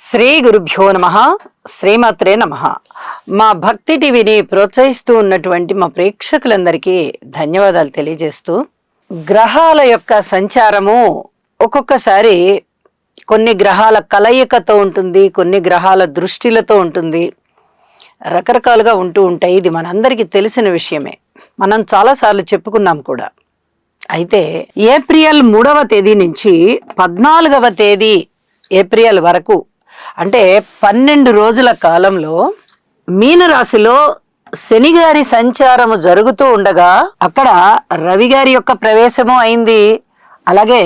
శ్రీ గురుభ్యో నమః. శ్రీమాత్రే నమః. మా భక్తి టీవీని ప్రోత్సహిస్తూ ఉన్నటువంటి మా ప్రేక్షకులందరికీ ధన్యవాదాలు తెలియజేస్తూ, గ్రహాల యొక్క సంచారము ఒక్కొక్కసారి కొన్ని గ్రహాల కలయికతో ఉంటుంది, కొన్ని గ్రహాల దృష్టిలతో ఉంటుంది, రకరకాలుగా ఉంటూ ఉంటాయి. ఇది మనందరికీ తెలిసిన విషయమే, మనం చాలాసార్లు చెప్పుకున్నాం కూడా. అయితే ఏప్రిల్ 3వ తేదీ నుంచి 14వ తేదీ ఏప్రిల్ వరకు, అంటే 12 రోజుల కాలంలో మీనరాశిలో శని గారి సంచారము జరుగుతూ ఉండగా అక్కడ రవి గారి యొక్క ప్రవేశము అయింది, అలాగే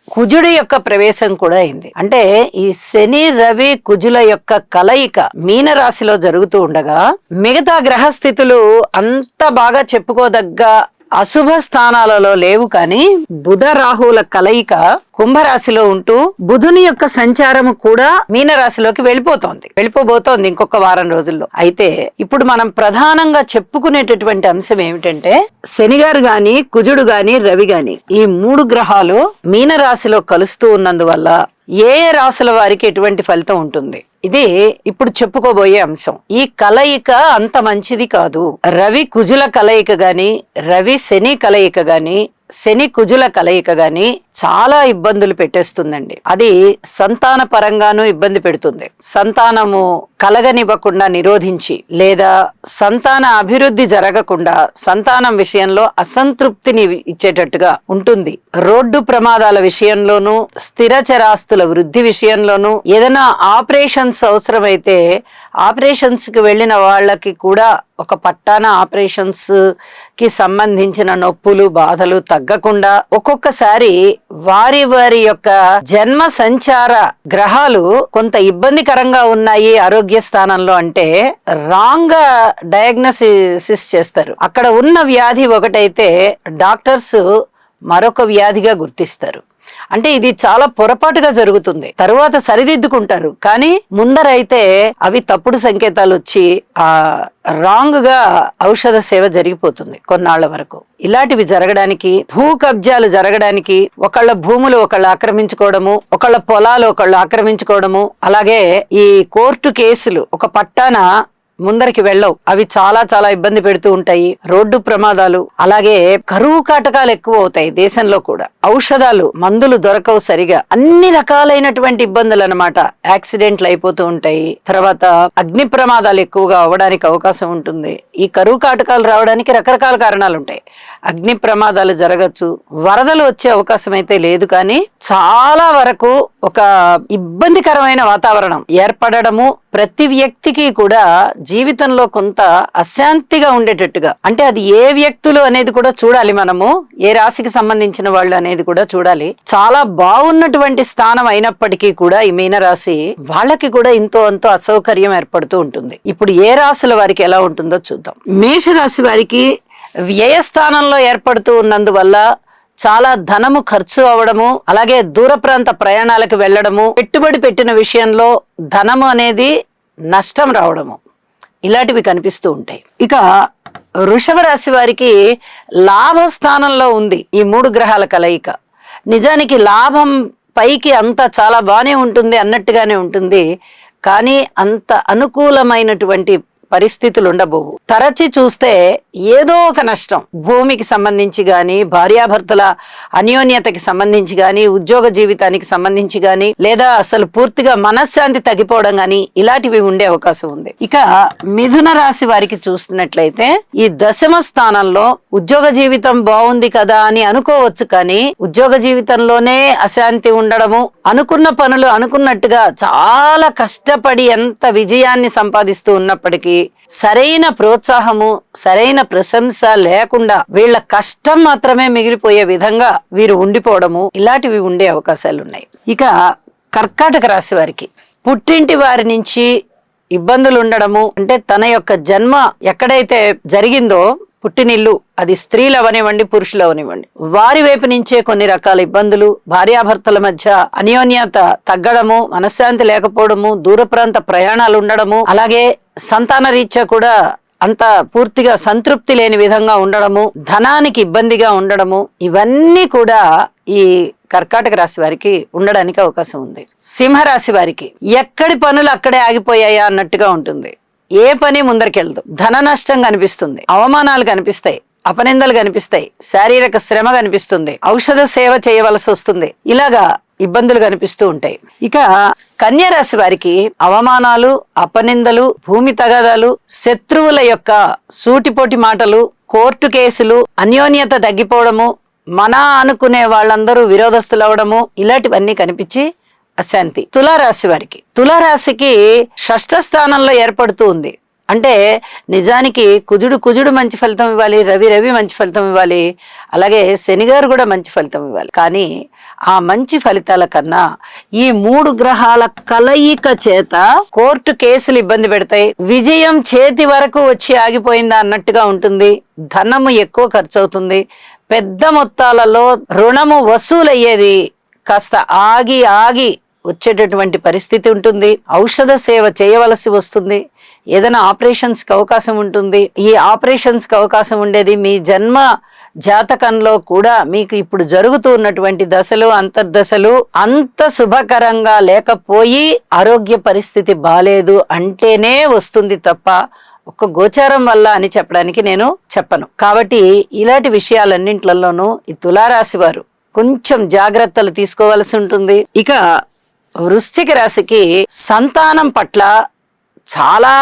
కుజుడి యొక్క ప్రవేశం కూడా అయింది. అంటే ఈ శని రవి కుజుల యొక్క కలయిక మీనరాశిలో జరుగుతూ ఉండగా మిగతా గ్రహస్థితులు అంత బాగా చెప్పుకోదగ్గ అశుభ స్థానాలలో లేవు, కానీ బుధ రాహుల కలయిక కుంభరాశిలో ఉంటూ బుధుని యొక్క సంచారము కూడా మీనరాశిలోకి వెళ్ళిపోబోతోంది ఇంకొక వారం రోజుల్లో. అయితే ఇప్పుడు మనం ప్రధానంగా చెప్పుకునేటటువంటి అంశం ఏమిటంటే, శని గారు గాని కుజుడు గాని రవి గాని ఈ 3 గ్రహాలు మీనరాశిలో కలుస్తూ ఉన్నందువల్ల ఏ రాశుల వారికి ఎటువంటి ఫలితం ఉంటుంది, ఇది ఇప్పుడు చెప్పుకోబోయే అంశం. ఈ కలయిక అంత మంచిది కాదు. రవి కుజుల కలయిక గాని, రవి శని కలయిక గాని, శని కుజుల కలయిక గాని చాలా ఇబ్బందులు పెట్టేస్తుందండి. అది సంతాన పరంగానూ ఇబ్బంది పెడుతుంది. సంతానము కలగనివ్వకుండా నిరోధించి, లేదా సంతాన అభివృద్ధి జరగకుండా సంతానం విషయంలో అసంతృప్తిని ఇచ్చేటట్టుగా ఉంటుంది. రోడ్డు ప్రమాదాల విషయంలోనూ, స్థిరచరాస్తుల వృద్ధి విషయంలోనూ, ఏదైనా ఆపరేషన్స్ అవసరమైతే ఆపరేషన్స్ కి వెళ్ళిన వాళ్ళకి కూడా ఒక పట్టాన ఆపరేషన్స్ కి సంబంధించిన నొప్పులు బాధలు తగ్గకుండా ఒక్కొక్కసారి వారి యొక్క జన్మ సంచార గ్రహాలు కొంత ఇబ్బందికరంగా ఉన్నాయి ఆరోగ్య స్థానంలో అంటే రాంగ్ డయాగ్నోసిస్ చేస్తారు. అక్కడ ఉన్న వ్యాధి ఒకటైతే డాక్టర్స్ మరొక వ్యాధిగా గుర్తిస్తారు. అంటే ఇది చాలా పొరపాటుగా జరుగుతుంది. తరువాత సరిదిద్దుకుంటారు, కానీ ముందరైతే అవి తప్పుడు సంకేతాలు వచ్చి రాంగ్ గా ఔషధ సేవ జరిగిపోతుంది కొన్నాళ్ల వరకు. ఇలాంటివి జరగడానికి, భూ కబ్జాలు జరగడానికి, ఒకళ్ళ భూములు ఒకళ్ళు ఆక్రమించుకోవడము, ఒకళ్ళ పొలాలు ఒకళ్ళు ఆక్రమించుకోవడము, అలాగే ఈ కోర్టు కేసులు ఒక పట్టాన ముందరికి వెళ్ళవు, అవి చాలా చాలా ఇబ్బంది పెడుతూ ఉంటాయి. రోడ్డు ప్రమాదాలు, అలాగే కరువు కాటకాలు ఎక్కువ అవుతాయి దేశంలో కూడా. ఔషధాలు మందులు దొరకవు సరిగా, అన్ని రకాలైనటువంటి ఇబ్బందులు అన్నమాట. యాక్సిడెంట్లు అయిపోతూ ఉంటాయి. తర్వాత అగ్ని ప్రమాదాలు ఎక్కువగా అవ్వడానికి అవకాశం ఉంటుంది. ఈ కరువు కాటకాలు రావడానికి రకరకాల కారణాలు ఉంటాయి. అగ్ని ప్రమాదాలు జరగచ్చు, వరదలు వచ్చే అవకాశం అయితే లేదు, కానీ చాలా వరకు ఒక ఇబ్బందికరమైన వాతావరణం ఏర్పడము, ప్రతి వ్యక్తికి కూడా జీవితంలో కొంత అశాంతిగా ఉండేటట్టుగా, అంటే అది ఏ వ్యక్తులు అనేది కూడా చూడాలి మనము, ఏ రాశికి సంబంధించిన వాళ్ళు అనేది కూడా చూడాలి. చాలా బాగున్నటువంటి స్థానం అయినప్పటికీ కూడా ఈ మీనరాశి వాళ్ళకి కూడా ఇంతో అంతో అసౌకర్యం ఏర్పడుతూ ఉంటుంది. ఇప్పుడు ఏ రాశుల వారికి ఎలా ఉంటుందో చూద్దాం. మేషరాశి వారికి వ్యయస్థానంలో ఏర్పడుతూ ఉన్నందువల్ల చాలా ధనము ఖర్చు అవడము, అలాగే దూర ప్రాంత ప్రయాణాలకు వెళ్లడము, పెట్టుబడి పెట్టిన విషయంలో ధనము అనేది నష్టం రావడము, ఇలాంటివి కనిపిస్తూ ఉంటాయి. ఇక వృషభ రాశి వారికి లాభస్థానంలో ఉంది ఈ 3 గ్రహాల కలయిక. నిజానికి లాభం పైకి అంత చాలా బానే ఉంటుంది అన్నట్టుగానే ఉంటుంది, కానీ అంత అనుకూలమైనటువంటి పరిస్థితులు ఉండబోవు. తరచి చూస్తే ఏదో ఒక నష్టం, భూమికి సంబంధించి గాని, భార్యాభర్తల అన్యోన్యతకి సంబంధించి గాని, ఉద్యోగ జీవితానికి సంబంధించి గాని, లేదా అసలు పూర్తిగా మనశ్శాంతి తగ్గిపోవడం గాని, ఇలాంటివి ఉండే అవకాశం ఉంది. ఇక మిథున రాశి వారికి చూస్తున్నట్లయితే ఈ 10వ స్థానంలో ఉద్యోగ జీవితం బాగుంది కదా అని అనుకోవచ్చు, కానీ ఉద్యోగ జీవితంలోనే అశాంతి ఉండడము, అనుకున్న పనులు అనుకున్నట్టుగా చాలా కష్టపడి ఎంత విజయాన్ని సంపాదిస్తూ ఉన్నప్పటికీ సరైన ప్రోత్సాహము, సరైన ప్రశంస లేకుండా వీళ్ళ కష్టం మాత్రమే మిగిలిపోయే విధంగా వీరు ఉండిపోవడము, ఇలాంటివి ఉండే అవకాశాలు ఉన్నాయి. ఇక కర్కాటక రాశి వారికి పుట్టింటి వారి నుంచి ఇబ్బందులు ఉండడము, అంటే తన యొక్క జన్మ ఎక్కడైతే జరిగిందో పుట్టినిల్లు, అది స్త్రీలు అవనివ్వండి పురుషులు అవనివ్వండి, వారి వైపు నుంచే కొన్ని రకాల ఇబ్బందులు, భార్యాభర్తల మధ్య అన్యోన్యత తగ్గడము, మనశ్శాంతి లేకపోవడము, దూర ప్రాంత ప్రయాణాలు ఉండడము, అలాగే సంతాన రీత్యా కూడా అంత పూర్తిగా సంతృప్తి లేని విధంగా ఉండడము, ధనానికి ఇబ్బందిగా ఉండడము, ఇవన్నీ కూడా ఈ కర్కాటక రాశి వారికి ఉండడానికి అవకాశం ఉంది. సింహరాశి వారికి ఎక్కడి పనులు అక్కడే ఆగిపోయాయా అన్నట్టుగా ఉంటుంది. ఏ పని ముందరికెళ్దు. ధన నష్టం కనిపిస్తుంది, అవమానాలు కనిపిస్తాయి, అపనిందలు కనిపిస్తాయి, శారీరక శ్రమ కనిపిస్తుంది, ఔషధ సేవ చేయవలసి వస్తుంది. ఇలాగా ఇబ్బందులు కనిపిస్తూ ఉంటాయి. ఇక కన్యా రాశి వారికి అవమానాలు, అపనిందలు, భూమి తగాదాలు, శత్రువుల యొక్క సూటిపోటి మాటలు, కోర్టు కేసులు, అన్యోన్యత తగ్గిపోవడము, మన అనుకునే వాళ్ళందరూ విరోధస్తులు అవడము, ఇలాంటివన్నీ కనిపించి అశాంతి. తులారాశి వారికి, తులారాశికి షష్ఠ స్థానంలో ఏర్పడుతూ ఉంది. అంటే నిజానికి కుజుడు మంచి ఫలితం ఇవ్వాలి, రవి మంచి ఫలితం ఇవ్వాలి, అలాగే శనిగారు కూడా మంచి ఫలితం ఇవ్వాలి. కానీ ఆ మంచి ఫలితాల కన్నా ఈ 3 గ్రహాల కలయిక చేత కోర్టు కేసులు ఇబ్బంది పెడతాయి. విజయం చేతి వరకు వచ్చి ఆగిపోయిందా అన్నట్టుగా ఉంటుంది. ధనము ఎక్కువ ఖర్చు అవుతుంది. పెద్ద మొత్తాలలో రుణము వసూలయ్యేది కాస్త ఆగి వచ్చేటటువంటి పరిస్థితి ఉంటుంది. ఔషధ సేవ చేయవలసి వస్తుంది. ఏదైనా ఆపరేషన్స్ కి అవకాశం ఉంటుంది. ఈ ఆపరేషన్స్ కి అవకాశం ఉండేది మీ జన్మ జాతకంలో కూడా మీకు ఇప్పుడు జరుగుతూ ఉన్నటువంటి దశలు, అంతర్దశలు అంత శుభకరంగా లేకపోయి ఆరోగ్య పరిస్థితి బాలేదు అంటేనే వస్తుంది తప్ప ఒక్క గోచారం వల్ల అని చెప్పడానికి నేను చెప్పను. కాబట్టి ఇలాంటి విషయాలన్నింటిలోనూ ఈ తులారాశి వారు కొంచెం జాగ్రత్తలు తీసుకోవాల్సి ఉంటుంది. ఇక వృశ్చిక రాశికి సంతానం పట్ల చాలా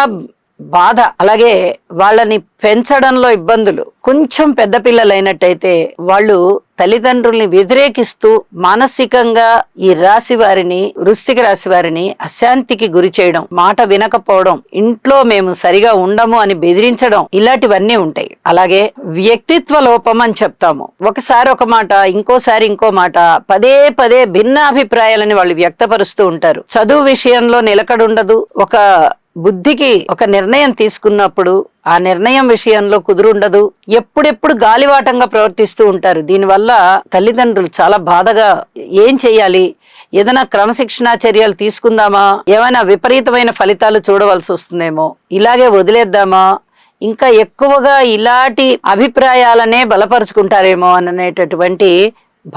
బాధ, అలాగే వాళ్ళని పెంచడంలో ఇబ్బందులు. కొంచెం పెద్ద పిల్లలైనట్టయితే వాళ్ళు తల్లిదండ్రుల్ని వ్యతిరేకిస్తూ మానసికంగా ఈ రాశి వారిని, వృశ్చిక రాశి వారిని అశాంతికి గురి చేయడం, మాట వినకపోవడం, ఇంట్లో మేము సరిగా ఉండము అని బెదిరించడం, ఇలాంటివన్నీ ఉంటాయి. అలాగే వ్యక్తిత్వ లోపం అని చెప్తాము. ఒకసారి ఒక మాట, ఇంకోసారి ఇంకో మాట, పదే భిన్నాభిప్రాయాలని వాళ్ళు వ్యక్తపరుస్తూ ఉంటారు. చదువు విషయంలో నిలకడుండదు. ఒక బుద్ధికి ఒక నిర్ణయం తీసుకున్నప్పుడు ఆ నిర్ణయం విషయంలో కుదురుండదు. ఎప్పుడెప్పుడు గాలివాటంగా ప్రవర్తిస్తూ ఉంటారు. దీనివల్ల తల్లిదండ్రులు చాలా బాధగా ఏం చెయ్యాలి, ఏదైనా క్రమశిక్షణా చర్యలు తీసుకుందామా, ఏమైనా విపరీతమైన ఫలితాలు చూడవలసి వస్తుందేమో, ఇలాగే వదిలేద్దామా, ఇంకా ఎక్కువగా ఇలాంటి అభిప్రాయాలనే బలపరుచుకుంటారేమో అనేటటువంటి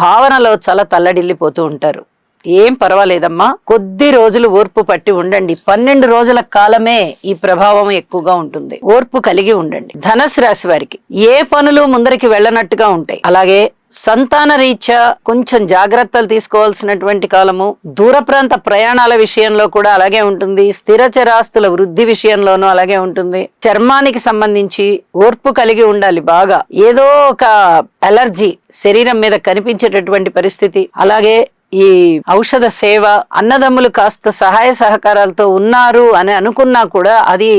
భావనలో చాలా తల్లడిల్లిపోతూ ఉంటారు. ఏం పర్వాలేదమ్మా, కొద్ది రోజులు ఓర్పు పట్టి ఉండండి. 12 రోజుల కాలమే ఈ ప్రభావం ఎక్కువగా ఉంటుంది. ఓర్పు కలిగి ఉండండి. ధనుసు రాశి వారికి ఏ పనులు ముందరికి వెళ్ళనట్టుగా ఉంటాయి. అలాగే సంతాన రీత్యా కొంచెం జాగ్రత్తలు తీసుకోవాల్సినటువంటి కాలము. దూర ప్రాంత ప్రయాణాల విషయంలో కూడా అలాగే ఉంటుంది. స్థిరచరాస్తుల వృద్ధి విషయంలోనూ అలాగే ఉంటుంది. చర్మానికి సంబంధించి ఓర్పు కలిగి ఉండాలి బాగా. ఏదో ఒక అలర్జీ శరీరం మీద కనిపించేటటువంటి పరిస్థితి. అలాగే ఈ ఔషధ సేవ, అన్నదమ్ములు కాస్త సహాయ సహకారాలతో ఉన్నారు అని అనుకున్నా కూడా అది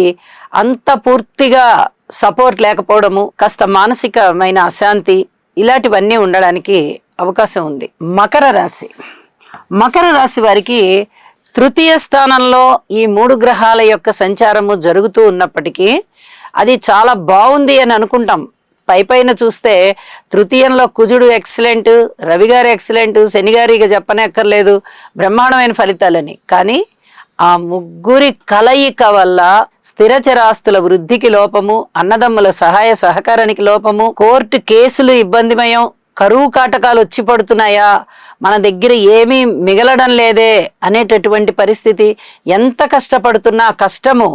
అంత పూర్తిగా సపోర్ట్ లేకపోవడము, కాస్త మానసికమైన అశాంతి, ఇలాంటివన్నీ ఉండడానికి అవకాశం ఉంది. మకర రాశి వారికి తృతీయ స్థానంలో ఈ 3 గ్రహాల యొక్క సంచారము జరుగుతూ ఉన్నప్పటికీ అది చాలా బాగుంది అని అనుకుంటాం. పైన చూస్తే తృతీయంలో కుజుడు ఎక్సలెంట్, రవి గారు ఎక్సలెంట్, శనిగారు ఇక చెప్పనక్కర్లేదు, బ్రహ్మాండమైన ఫలితాలని. కానీ ఆ ముగ్గురి కలయిక వల్ల స్థిరచరాస్తుల వృద్ధికి లోపము, అన్నదమ్ముల సహాయ సహకారానికి లోపము, కోర్టు కేసులు ఇబ్బందిమయం, కరువు కాటకాలు వచ్చి పడుతున్నాయా, మన దగ్గర ఏమీ మిగలడం లేదే అనేటటువంటి పరిస్థితి. ఎంత కష్టపడుతున్నా కష్టము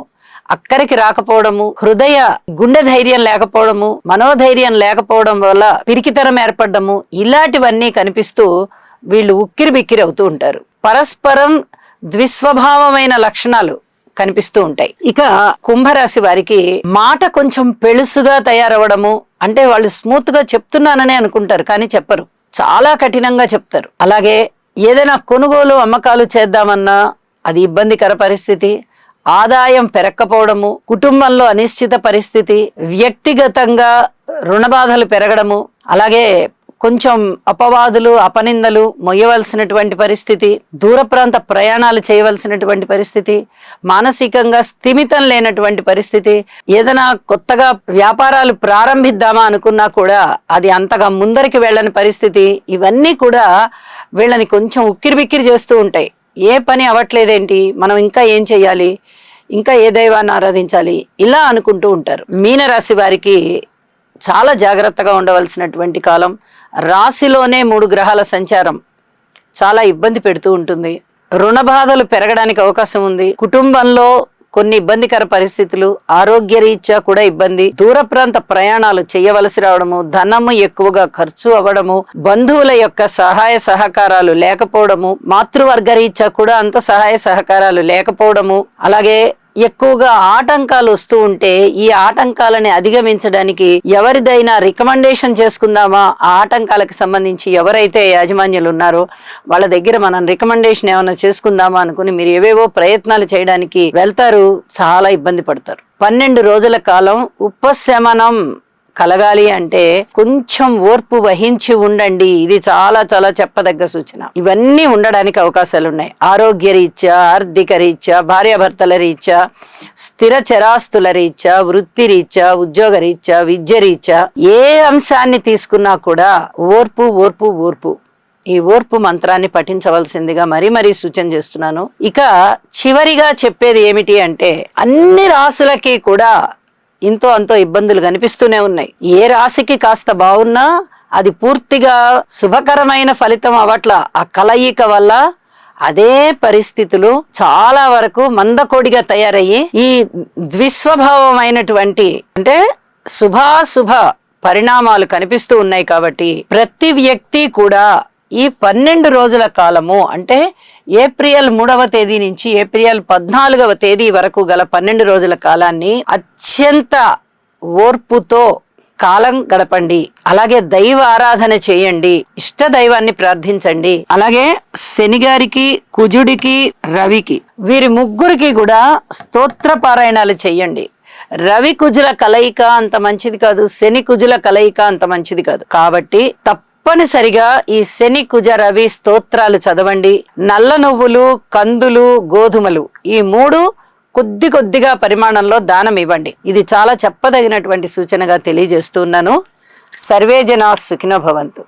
అక్కడికి రాకపోవడము, గుండె ధైర్యం లేకపోవడము, మనోధైర్యం లేకపోవడం వల్ల పిరికితనం ఏర్పడము, ఇలాంటివన్నీ కనిపిస్తూ వీళ్ళు ఉక్కిరి బిక్కిరి అవుతూ ఉంటారు. పరస్పరం ద్విస్వభావమైన లక్షణాలు కనిపిస్తూ ఉంటాయి. ఇక కుంభరాశి వారికి మాట కొంచెం పెళుసుగా తయారవడము, అంటే వాళ్ళు స్మూత్ గా చెప్తున్నాననే అనుకుంటారు కానీ చెప్పరు, చాలా కఠినంగా చెప్తారు. అలాగే ఏదైనా కొనుగోలు అమ్మకాలు చేద్దామన్నా అది ఇబ్బందికర పరిస్థితి. ఆదాయం పెరగకపోవడము, కుటుంబంలో అనిశ్చిత పరిస్థితి, వ్యక్తిగతంగా రుణ బాధలు పెరగడము, అలాగే కొంచెం అపవాదులు, అపనిందలు మొయ్యవలసినటువంటి పరిస్థితి, దూర ప్రాంత ప్రయాణాలు చేయవలసినటువంటి పరిస్థితి, మానసికంగా స్థిమితం లేనటువంటి పరిస్థితి. ఏదైనా కొత్తగా వ్యాపారాలు ప్రారంభిద్దామా అనుకున్నా కూడా అది అంతగా ముందరికి వెళ్ళని పరిస్థితి. ఇవన్నీ కూడా వీళ్ళని కొంచెం ఉక్కిరిబిక్కిరి చేస్తూ ఉంటాయి. ఏ పని అవ్వట్లేదేంటి, మనం ఇంకా ఏం చెయ్యాలి, ఇంకా ఏ దైవాన్ని ఆరాధించాలి, ఇలా అనుకుంటూ ఉంటారు. మీనరాశి వారికి చాలా జాగ్రత్తగా ఉండవలసినటువంటి కాలం. రాశిలోనే 3 గ్రహాల సంచారం చాలా ఇబ్బంది పెడుతూ ఉంటుంది. రుణ బాధలు పెరగడానికి అవకాశం ఉంది. కుటుంబంలో కొన్ని ఇబ్బందికర పరిస్థితులు, ఆరోగ్య రీత్యా కూడా ఇబ్బంది, దూర ప్రాంత ప్రయాణాలు చేయవలసి రావడము, ధనము ఎక్కువగా ఖర్చు అవ్వడము, బంధువుల యొక్క సహాయ సహకారాలు లేకపోవడము, మాతృవర్గ రీత్యా కూడా అంత సహాయ సహకారాలు లేకపోవడము, అలాగే ఎక్కువగా ఆటంకాలు వస్తూ ఉంటే ఈ ఆటంకాలని అధిగమించడానికి ఎవరిదైనా రికమెండేషన్ చేసుకుందామా, ఆ ఆటంకాలకు సంబంధించి ఎవరైతే యాజమాన్యులు ఉన్నారో వాళ్ళ దగ్గర మనం రికమెండేషన్ ఏమైనా చేసుకుందామా అనుకుని మీరు ఏవేవో ప్రయత్నాలు చేయడానికి వెళ్తారు, చాలా ఇబ్బంది పడతారు. 12 రోజుల కాలం ఉపశమనం కలగాలి అంటే కొంచెం ఓర్పు వహించి ఉండండి. ఇది చాలా చాలా చెప్పదగ్గ సూచన. ఇవన్నీ ఉండడానికి అవకాశాలు ఉన్నాయి. ఆరోగ్య రీత్యా, ఆర్థిక రీత్యా, భార్యాభర్తల రీత్యా, స్థిర చరాస్తుల రీత్యా, వృత్తి రీత్యా, ఉద్యోగ రీత్యా, విద్య రీత్యా, ఏ అంశాన్ని తీసుకున్నా కూడా ఓర్పు ఓర్పు ఓర్పు. ఈ ఓర్పు మంత్రాన్ని పఠించవలసిందిగా మరీ సూచన చేస్తున్నాను. ఇక చివరిగా చెప్పేది ఏమిటి అంటే, అన్ని రాసులకి కూడా ఇంతో అంతో ఇబ్బందులు కనిపిస్తూనే ఉన్నాయి. ఏ రాశికి కాస్త బాగున్నా అది పూర్తిగా శుభకరమైన ఫలితం అవట్ల. ఆ కలయిక వల్ల అదే పరిస్థితులు చాలా వరకు మందకోడిగా తయారయ్యి ఈ ద్విస్వభావమైనటువంటి అంటే శుభాశుభ పరిణామాలు కనిపిస్తూ ఉన్నాయి. కాబట్టి ప్రతి వ్యక్తి కూడా ఈ 12 రోజుల కాలము అంటే ఏప్రిల్ 3వ తేదీ నుంచి ఏప్రిల్ 14వ తేదీ వరకు గల 12 రోజుల కాలాన్ని అత్యంత ఓర్పుతో కాలం గడపండి. అలాగే దైవ ఆరాధన చేయండి, ఇష్ట దైవాన్ని ప్రార్థించండి. అలాగే శనిగారికి, కుజుడికి, రవికి, వీరి ముగ్గురికి కూడా స్తోత్ర పారాయణాలు చెయ్యండి. రవి కుజుల కలయిక అంత మంచిది కాదు, శని కుజుల కలయిక అంత మంచిది కాదు. కాబట్టి తప్పనిసరిగా ఈ శని కుజ రవి స్తోత్రాలు చదవండి. నల్ల నువ్వులు, కందులు, గోధుమలు ఈ 3 కొద్దిగా పరిమాణంలో దానం ఇవ్వండి. ఇది చాలా చెప్పదగినటువంటి సూచనగా తెలియజేస్తున్నాను. సర్వే జనా సుఖినో భవంతు.